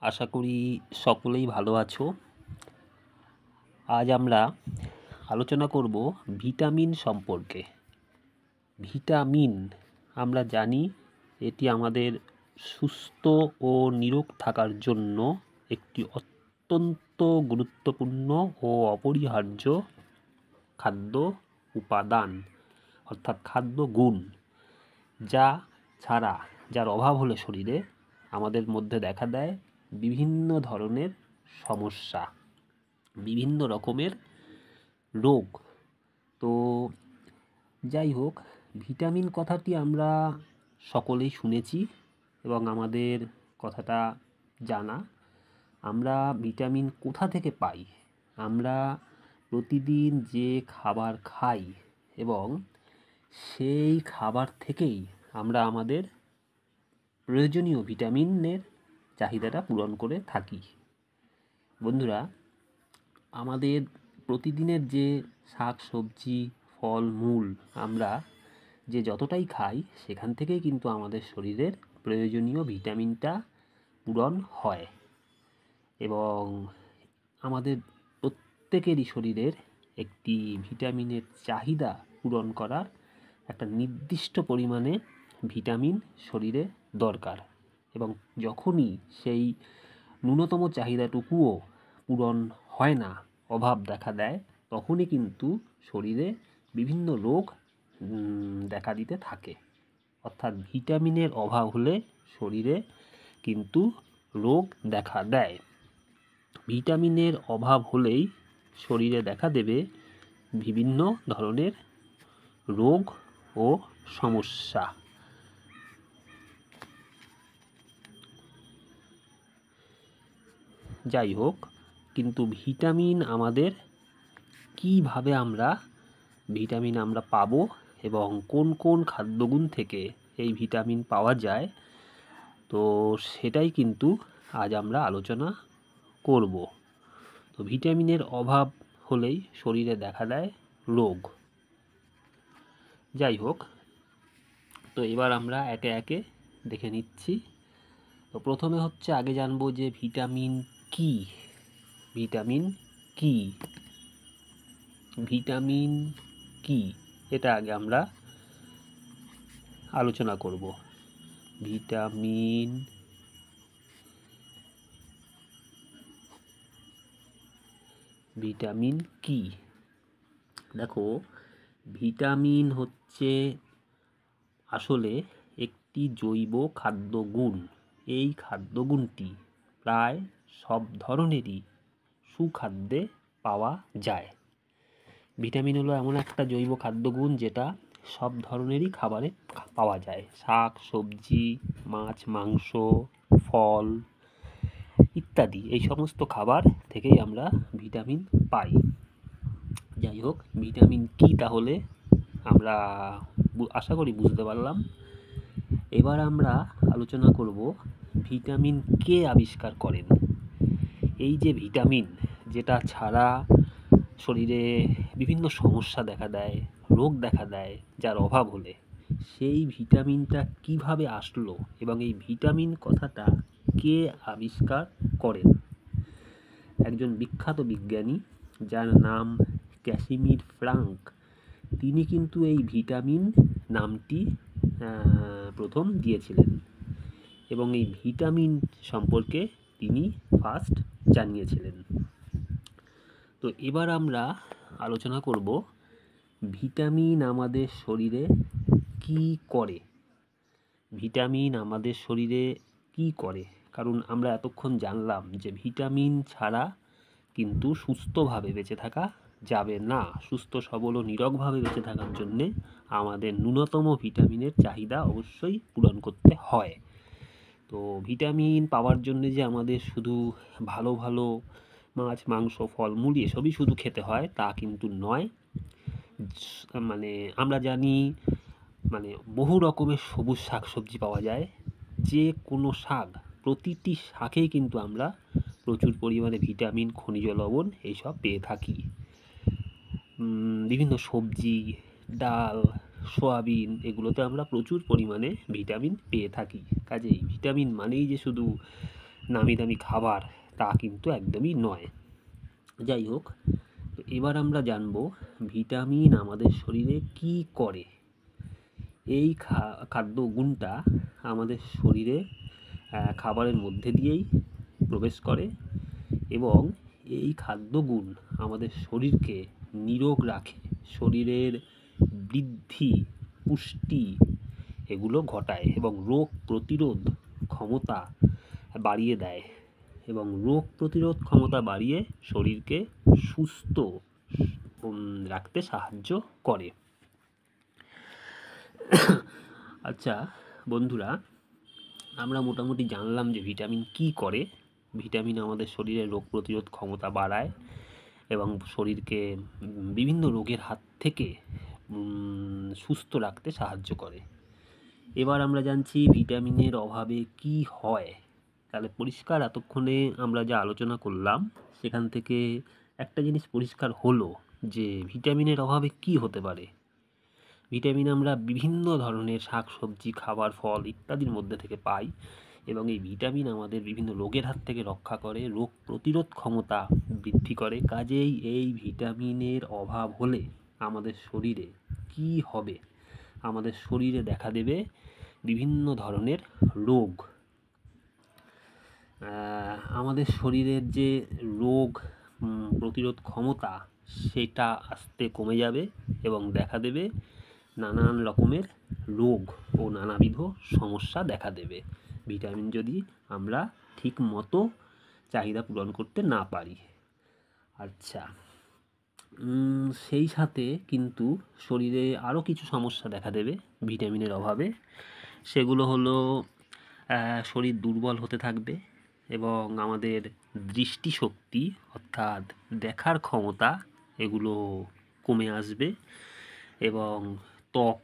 আশা করি সকলেই ভালো আছো। আজ আমরা আলোচনা করব ভিটামিন সম্পর্কে। ভিটামিন আমরা জানি এটি আমাদের সুস্থ ও নিরোগ থাকার জন্য একটি অত্যন্ত গুরুত্বপূর্ণ ও অপরিহার্য খাদ্য উপাদান অর্থাৎ খাদ্য গুণ, যার অভাব হলে শরীরে আমাদের মধ্যে দেখা দেয় বিভিন্ন ধরনের সমস্যা, বিভিন্ন রকমের রোগ। তো যাই হোক, ভিটামিন কথাটি আমরা সকলেই শুনেছি এবং আমাদের কথাটা জানা। আমরা ভিটামিন কোথা থেকে পাই? আমরা প্রতিদিন যে খাবার খাই এবং সেই খাবার থেকেই আমরা আমাদের প্রয়োজনীয় ভিটামিনের চাহিদাটা পূরণ করে থাকি। বন্ধুরা, আমাদের প্রতিদিনের যে শাক সবজি ফল মূল আমরা যে যতটাই খাই সেখান থেকেই কিন্তু আমাদের শরীরের প্রয়োজনীয় ভিটামিনটা পূরণ হয় এবং আমাদের প্রত্যেকেরই শরীরের একটি ভিটামিনের চাহিদা পূরণ করার একটা নির্দিষ্ট পরিমাণে ভিটামিন শরীরে দরকার এবং যখনই সেই ন্যূনতম চাহিদাটুকুও পূরণ হয় না, অভাব দেখা দেয়, তখনই কিন্তু শরীরে বিভিন্ন রোগ দেখা দিতে থাকে। অর্থাৎ ভিটামিনের অভাব হলে শরীরে কিন্তু রোগ দেখা দেয়। ভিটামিনের অভাব হলেই শরীরে দেখা দেবে বিভিন্ন ধরনের রোগ ও সমস্যা। যাই হোক, কিন্তু ভিটামিন আমাদের কিভাবে আমরা পাবো এবং কোন কোন খাদ্যগুণ থেকে এই ভিটামিন পাওয়া যায়, তো সেটাই কিন্তু আজ আমরা আলোচনা করব। তো ভিটামিনের অভাব হলেই শরীরে দেখা দেয় রোগ। যাই হোক, তো এবার আমরা একে একে দেখে নিচ্ছি। তো প্রথমে হচ্ছে আগে জানবো যে ভিটামিন কি। ভিটামিন কি ভিটামিন কি এটা আগে আমরা আলোচনা করব। ভিটামিন কি? দেখো, ভিটামিন হচ্ছে আসলে একটি জৈব খাদ্যগুণ। এই খাদ্যগুণটি প্রায় সব ধরনেরই সুখাদ্যে পাওয়া যায়। ভিটামিন হলো এমন একটা জৈব খাদ্যগুণ যেটা সব ধরনেরই খাবারে পাওয়া যায়। শাক সবজি, মাছ মাংস, ফল ইত্যাদি এই সমস্ত খাবার থেকেই আমরা ভিটামিন পাই। যাই হোক, ভিটামিন কি তাহলে আমরা আশা করি বুঝতে পারলাম। এবার আমরা আলোচনা করব ভিটামিন কে আবিষ্কার করেন। এই যে ভিটামিন, যেটা ছাড়া শরীরে বিভিন্ন সমস্যা দেখা দেয়, রোগ দেখা দেয় যার অভাব হলে, সেই ভিটামিনটা কিভাবে আসলো এবং এই ভিটামিন কথাটা কে আবিষ্কার করেন? একজন বিখ্যাত বিজ্ঞানী যার নাম ক্যাসিমির ফ্রাঙ্ক, তিনি কিন্তু এই ভিটামিন নামটি প্রথম দিয়েছিলেন এবং এই ভিটামিন সম্পর্কে তিনি ফার্স্ট জানিয়েছিলেন। তো এবার আমরা আলোচনা করব ভিটামিন আমাদের শরীরে কি করে। ভিটামিন আমাদের শরীরে কি করে? কারণ আমরা এতক্ষণ জানলাম যে ভিটামিন ছাড়া কিন্তু সুস্থভাবে বেঁচে থাকা যাবে না। সুস্থ সবল ও নিরোগভাবে বেঁচে থাকার জন্যে আমাদের ন্যূনতম ভিটামিনের চাহিদা অবশ্যই পূরণ করতে হয়। তো ভিটামিন পাওয়ার জন্য যে আমাদের শুধু ভালো ভালো মাছ মাংস ফলমূল এসবই শুধু খেতে হয় তা কিন্তু নয়। আমরা জানি বহু রকমের সবুজ শাক সবজি পাওয়া যায়। যে কোনো শাক, প্রতিটি শাকেই কিন্তু আমরা প্রচুর পরিমাণে ভিটামিন খনিজ লবণ এইসব পেয়ে থাকি। বিভিন্ন সবজি ডাল সয়াবিন এগুলোতে আমরা প্রচুর পরিমাণে ভিটামিন পেয়ে থাকি। কাজেই ভিটামিন মানেই যে শুধু নামি দামি খাবার তা কিন্তু একদমই নয়। যাই হোক, তো এবার আমরা জানব ভিটামিন আমাদের শরীরে কি করে। এই খাদ্য গুণটা আমাদের শরীরে খাবারের মধ্যে দিয়েই প্রবেশ করে এবং এই খাদ্যগুণ আমাদের শরীরকে নিরোগ রাখে, শরীরের বৃদ্ধি, পুষ্টি এগুলো ঘটায় এবং রোগ প্রতিরোধ ক্ষমতা বাড়িয়ে দেয় এবং রোগ প্রতিরোধ ক্ষমতা বাড়িয়ে শরীরকে সুস্থ রাখতে সাহায্য করে। আচ্ছা বন্ধুরা, আমরা মোটামুটি জানলাম যে ভিটামিন কি করে। ভিটামিন আমাদের শরীরের রোগ প্রতিরোধ ক্ষমতা বাড়ায় এবং শরীরকে বিভিন্ন রোগের হাত থেকে সুস্থ রাখতে সাহায্য করে। এবার আমরা জানছি ভিটামিনের অভাবে কি হয়। তাহলে পরিষ্কার এতক্ষণে আমরা যা আলোচনা করলাম সেখান থেকে একটা জিনিস পরিষ্কার হলো যে ভিটামিনের অভাবে কি হতে পারে। ভিটামিন আমরা বিভিন্ন ধরনের শাকসবজি, খাবার, ফল ইত্যাদির মধ্যে থেকে পাই এবং এই ভিটামিন আমাদের বিভিন্ন রোগের হাত থেকে রক্ষা করে, রোগ প্রতিরোধ ক্ষমতা বৃদ্ধি করে। কাজেই এই ভিটামিনের অভাব হলে আমাদের শরীরে কি হবে? আমাদের শরীরে দেখা দেবে বিভিন্ন ধরনের রোগ। আমাদের শরীরের যে রোগ প্রতিরোধ ক্ষমতা সেটা আস্তে কমে যাবে এবং দেখা দেবে নানান রকমের রোগ ও নানাবিধ সমস্যা দেখা দেবে ভিটামিন যদি আমরা ঠিক মতো চাহিদা পূরণ করতে না পারি। আচ্ছা, সেই সাথে কিন্তু শরীরে আরও কিছু সমস্যা দেখা দেবে ভিটামিনের অভাবে। সেগুলো হলো শরীর দুর্বল হতে থাকবে এবং আমাদের দৃষ্টিশক্তি অর্থাৎ দেখার ক্ষমতা এগুলো কমে আসবে এবং ত্বক